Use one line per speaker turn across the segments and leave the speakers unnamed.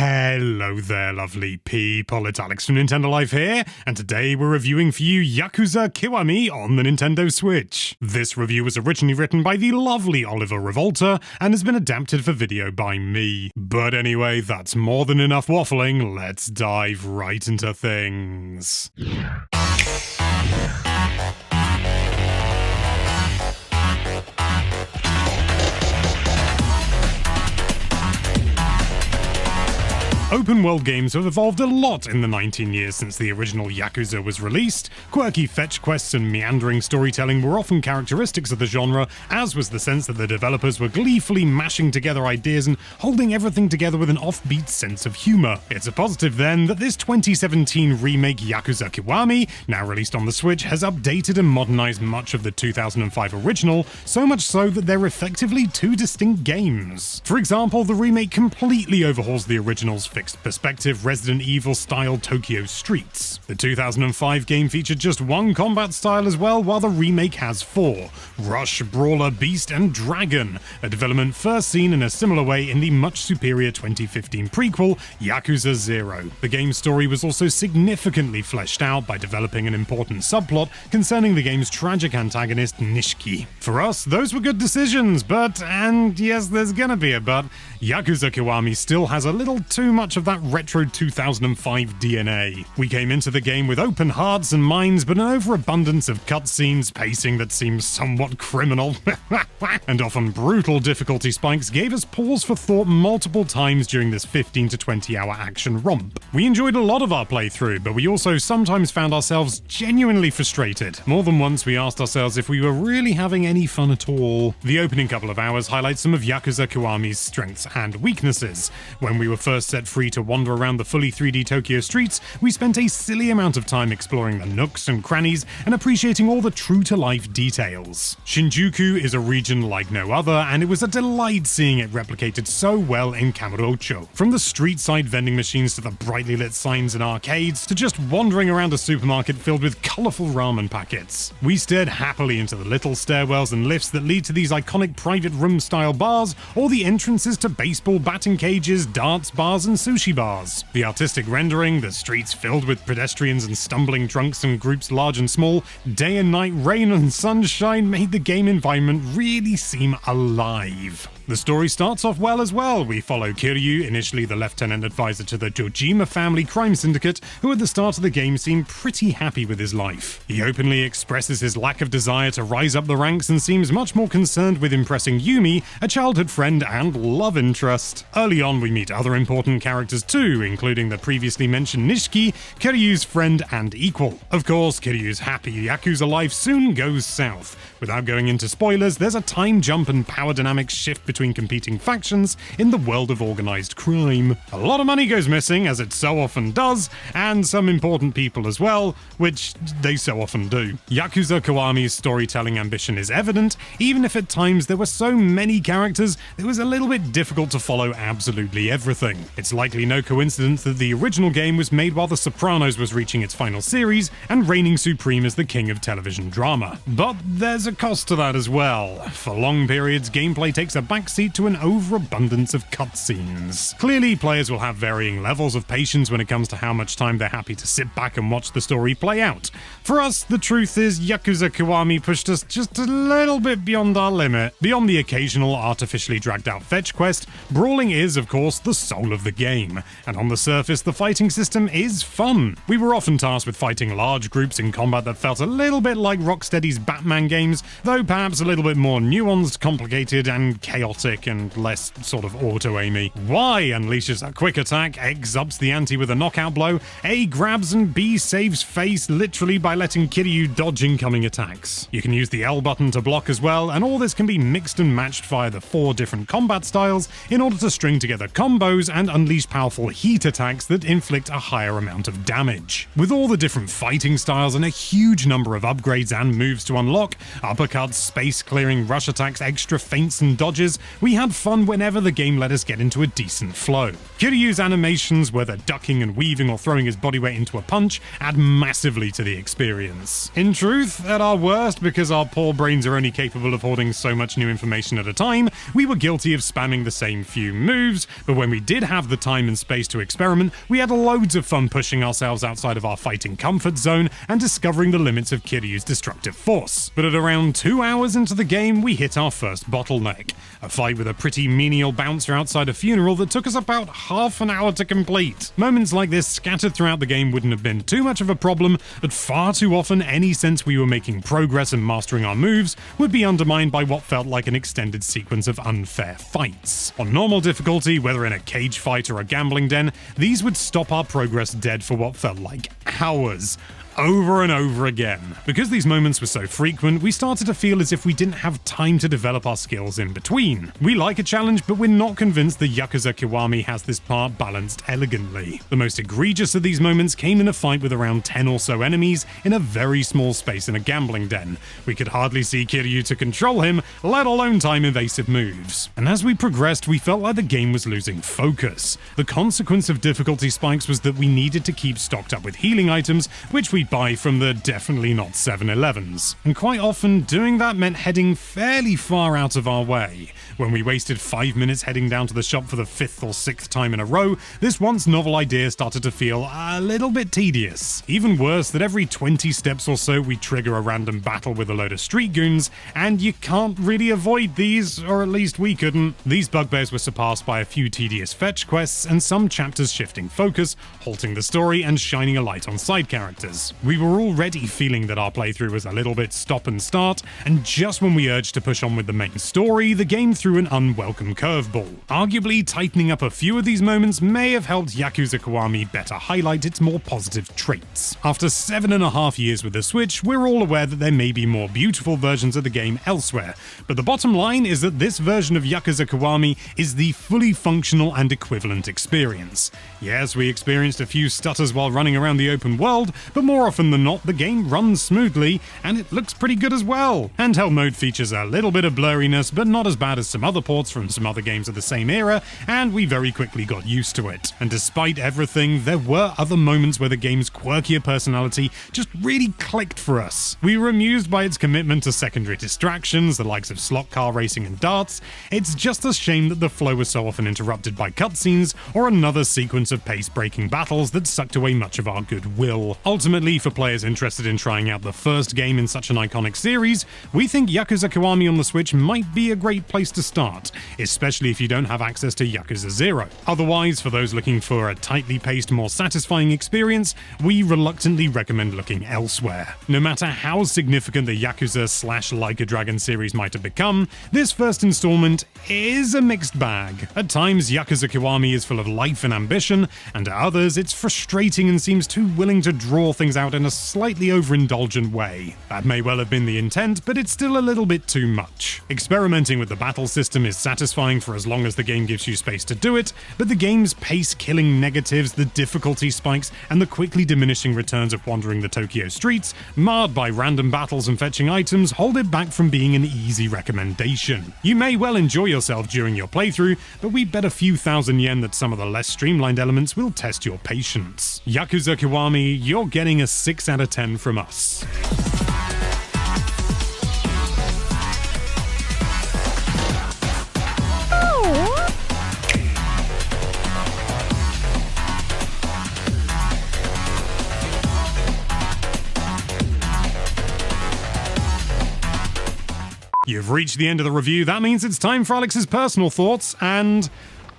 Hello there, lovely people. It's Alex from Nintendo Life here, and today we're reviewing for you Yakuza Kiwami on the Nintendo Switch. This review was originally written by the lovely Oliver Revolta and has been adapted for video by me. But anyway, that's more than enough waffling. Let's dive right into things. Open-world games have evolved a lot in the 19 years since the original Yakuza was released. Quirky fetch quests and meandering storytelling were often characteristics of the genre, as was the sense that the developers were gleefully mashing together ideas and holding everything together with an offbeat sense of humor. It's a positive then that this 2017 remake Yakuza Kiwami, now released on the Switch, has updated and modernized much of the 2005 original, so much so that they're effectively two distinct games. For example, the remake completely overhauls the original's fixed perspective Resident Evil style Tokyo streets. The 2005 game featured just one combat style as well, while the remake has four: Rush, Brawler, Beast, and Dragon, a development first seen in a similar way in the much superior 2015 prequel Yakuza 0. The game's story was also significantly fleshed out by developing an important subplot concerning the game's tragic antagonist Nishiki. For us, those were good decisions, but, and yes, there's gonna be a but, Yakuza Kiwami still has a little too much of that retro 2005 DNA. We came into the game with open hearts and minds, but an overabundance of cutscenes, pacing that seems somewhat criminal, and often brutal difficulty spikes gave us pause for thought multiple times during this 15 to 20 hour action romp. We enjoyed a lot of our playthrough, but we also sometimes found ourselves genuinely frustrated. More than once we asked ourselves if we were really having any fun at all. The opening couple of hours highlight some of Yakuza Kiwami's strengths and weaknesses. When we were first set free to wander around the fully 3D Tokyo streets, we spent a silly amount of time exploring the nooks and crannies and appreciating all the true-to-life details. Shinjuku is a region like no other, and it was a delight seeing it replicated so well in Kamurocho. From the street-side vending machines to the brightly lit signs in arcades, to just wandering around a supermarket filled with colourful ramen packets. We stared happily into the little stairwells and lifts that lead to these iconic private room-style bars, or the entrances to baseball batting cages, darts bars, and sushi bars. The artistic rendering, the streets filled with pedestrians and stumbling drunks and groups large and small, day and night, rain and sunshine made the game environment really seem alive. The story starts off well as well. We follow Kiryu, initially the lieutenant advisor to the Jojima family crime syndicate, who at the start of the game seemed pretty happy with his life. He openly expresses his lack of desire to rise up the ranks and seems much more concerned with impressing Yumi, a childhood friend and love interest. Early on we meet other important characters too, including the previously mentioned Nishiki, Kiryu's friend and equal. Of course, Kiryu's happy Yakuza life soon goes south. Without going into spoilers, there's a time jump and power dynamics shift between competing factions in the world of organized crime. A lot of money goes missing, as it so often does, and some important people as well, which they so often do. Yakuza Kiwami's storytelling ambition is evident, even if at times there were so many characters it was a little bit difficult to follow absolutely everything. It's likely no coincidence that the original game was made while The Sopranos was reaching its final series and reigning supreme as the king of television drama. But there's a cost to that as well. For long periods, gameplay takes a backseat to an overabundance of cutscenes. Clearly, players will have varying levels of patience when it comes to how much time they're happy to sit back and watch the story play out. For us, the truth is Yakuza Kiwami pushed us just a little bit beyond our limit. Beyond the occasional artificially dragged out fetch quest, brawling is, of course, the soul of the game, and on the surface, the fighting system is fun. We were often tasked with fighting large groups in combat that felt a little bit like Rocksteady's Batman games, though perhaps a little bit more nuanced, complicated, and chaotic, and less sort of auto-aimy. Y unleashes a quick attack, X ups the ante with a knockout blow, A grabs and B saves face literally by letting Kiryu dodge incoming attacks. You can use the L button to block as well, and all this can be mixed and matched via the 4 different combat styles in order to string together combos and unleash powerful heat attacks that inflict a higher amount of damage. With all the different fighting styles and a huge number of upgrades and moves to unlock, uppercuts, space clearing, rush attacks, extra feints and dodges, we had fun whenever the game let us get into a decent flow. Kiryu's animations, whether ducking and weaving or throwing his body weight into a punch, add massively to the experience. In truth, at our worst, because our poor brains are only capable of holding so much new information at a time, we were guilty of spamming the same few moves, but when we did have the time and space to experiment, we had loads of fun pushing ourselves outside of our fighting comfort zone and discovering the limits of Kiryu's destructive force. But at around 2 hours into the game, we hit our first bottleneck. A fight with a pretty menial bouncer outside a funeral that took us about half an hour to complete. Moments like this scattered throughout the game wouldn't have been too much of a problem, but far too often any sense we were making progress and mastering our moves would be undermined by what felt like an extended sequence of unfair fights. On normal difficulty, whether in a cage fight or a gambling den, these would stop our progress dead for what felt like hours. Over and over again. Because these moments were so frequent, we started to feel as if we didn't have time to develop our skills in between. We like a challenge, but we're not convinced the Yakuza Kiwami has this part balanced elegantly. The most egregious of these moments came in a fight with around 10 or so enemies in a very small space in a gambling den. We could hardly see Kiryu to control him, let alone time evasive moves. And as we progressed, we felt like the game was losing focus. The consequence of difficulty spikes was that we needed to keep stocked up with healing items, which we buy from the definitely not 7-Elevens. And quite often, doing that meant heading fairly far out of our way. When we wasted 5 minutes heading down to the shop for the 5th or 6th time in a row, this once novel idea started to feel a little bit tedious. Even worse, that every 20 steps or so we trigger a random battle with a load of street goons, and you can't really avoid these, or at least we couldn't. These bugbears were surpassed by a few tedious fetch quests and some chapters shifting focus, halting the story and shining a light on side characters. We were already feeling that our playthrough was a little bit stop and start, and just when we urged to push on with the main story, the game threw an unwelcome curveball. Arguably, tightening up a few of these moments may have helped Yakuza Kiwami better highlight its more positive traits. After 7.5 years with the Switch, we're all aware that there may be more beautiful versions of the game elsewhere, but the bottom line is that this version of Yakuza Kiwami is the fully functional and equivalent experience. Yes, we experienced a few stutters while running around the open world, but more often than not, the game runs smoothly, and it looks pretty good as well. Handheld mode features a little bit of blurriness, but not as bad as some other ports from some other games of the same era, and we very quickly got used to it. And despite everything, there were other moments where the game's quirkier personality just really clicked for us. We were amused by its commitment to secondary distractions, the likes of slot car racing and darts. It's just a shame that the flow was so often interrupted by cutscenes or another sequence of pace-breaking battles that sucked away much of our goodwill. Ultimately, for players interested in trying out the first game in such an iconic series, we think Yakuza Kiwami on the Switch might be a great place to start, especially if you don't have access to Yakuza 0. Otherwise, for those looking for a tightly paced, more satisfying experience, we reluctantly recommend looking elsewhere. No matter how significant the Yakuza/Like a Dragon series might have become, this first installment is a mixed bag. At times, Yakuza Kiwami is full of life and ambition, and at others, it's frustrating and seems too willing to draw things out in a slightly overindulgent way. That may well have been the intent, but it's still a little bit too much. Experimenting with the battle system is satisfying for as long as the game gives you space to do it, but the game's pace-killing negatives, the difficulty spikes, and the quickly diminishing returns of wandering the Tokyo streets, marred by random battles and fetching items, hold it back from being an easy recommendation. You may well enjoy yourself during your playthrough, but we bet a few thousand yen that some of the less streamlined elements will test your patience. Yakuza Kiwami, you're getting a 6 out of 10 from us. You've reached the end of the review. That means it's time for Alex's personal thoughts, and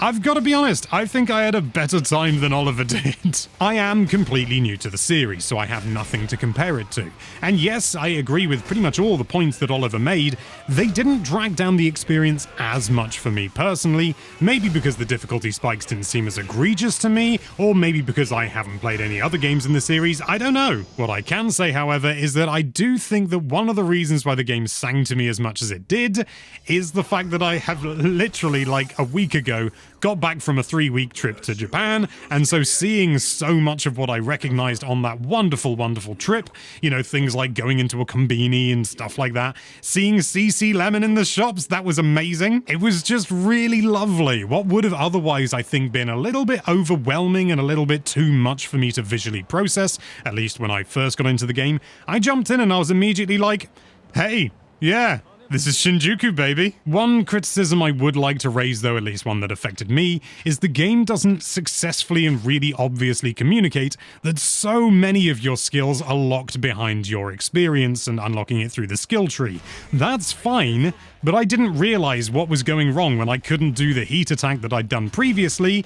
I've got to be honest, I think I had a better time than Oliver did. I am completely new to the series, so I have nothing to compare it to. And yes, I agree with pretty much all the points that Oliver made. They didn't drag down the experience as much for me personally, maybe because the difficulty spikes didn't seem as egregious to me, or maybe because I haven't played any other games in the series, I don't know. What I can say, however, is that I do think that one of the reasons why the game sang to me as much as it did is the fact that I have literally, like a week ago, got back from a 3-week trip to Japan, and so seeing so much of what I recognized on that wonderful, wonderful trip, you know, things like going into a kombini and stuff like that, seeing CC Lemon in the shops, that was amazing. It was just really lovely. What would have otherwise, I think, been a little bit overwhelming and a little bit too much for me to visually process, at least when I first got into the game, I jumped in and I was immediately like, hey, yeah, this is Shinjuku, baby. One criticism I would like to raise, though, at least one that affected me, is the game doesn't successfully and really obviously communicate that so many of your skills are locked behind your experience and unlocking it through the skill tree. That's fine, but I didn't realize what was going wrong when I couldn't do the heat attack that I'd done previously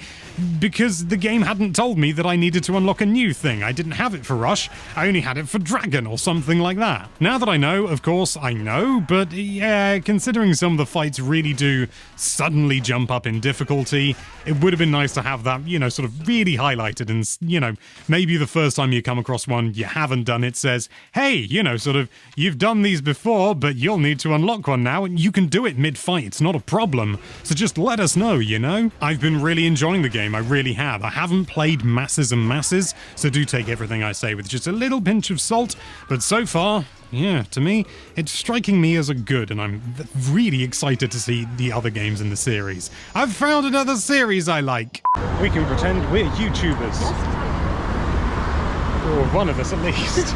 because the game hadn't told me that I needed to unlock a new thing. I didn't have it for Rush, I only had it for Dragon or something like that. Now that I know, of course, I know, but yeah, considering some of the fights really do suddenly jump up in difficulty, it would have been nice to have that, you know, sort of really highlighted and, you know, maybe the first time you come across one you haven't done it says, hey, you know, sort of, you've done these before, but you'll need to unlock one now, and you can do it mid-fight, it's not a problem. So just let us know, you know? I've been really enjoying the game, I really have. I haven't played masses and masses, so do take everything I say with just a little pinch of salt, but so far, yeah, to me, it's striking me as a good, and I'm really excited to see the other games in the series. I've found another series I like! We can pretend we're YouTubers. Or one of us at least.